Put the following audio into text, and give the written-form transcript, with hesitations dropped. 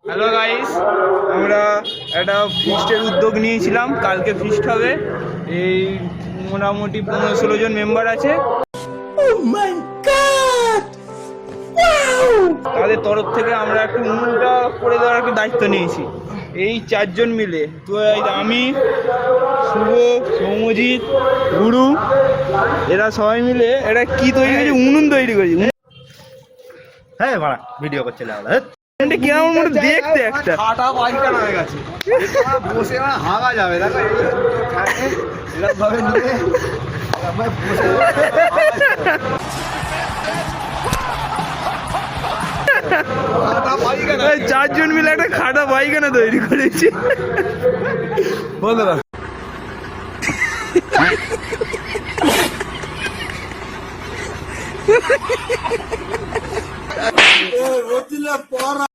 Hello guys, আমরা একটা ফিস্টের উদ্যোগ নিয়েছিলাম। কালকে ফিস্ট হবে। এই মোটামুটি 15-16 জন মেম্বার আছে। তাদের তরফ থেকে আমরা একটু উনুনটা করে দেওয়ার একটু দায়িত্ব নিয়েছি। এই 4 জন মিলে, তো আমি, শুভ, সৌমজিৎ, গুরু, এরা সবাই মিলে এটা কি তৈরি করেছি, উনুন তৈরি করেছি। হ্যাঁ ভাড়া ভিডিও করছে কেমন মনে দেখতে একটা খাটা পায়খানা হয়ে গেছে বসে হাগা যাবে দেখো এরকম ভাবে নিয়ে বসে 4 জন মিলে একটা খাটা পায়খানা তৈরি করেছি। বন্ধুরা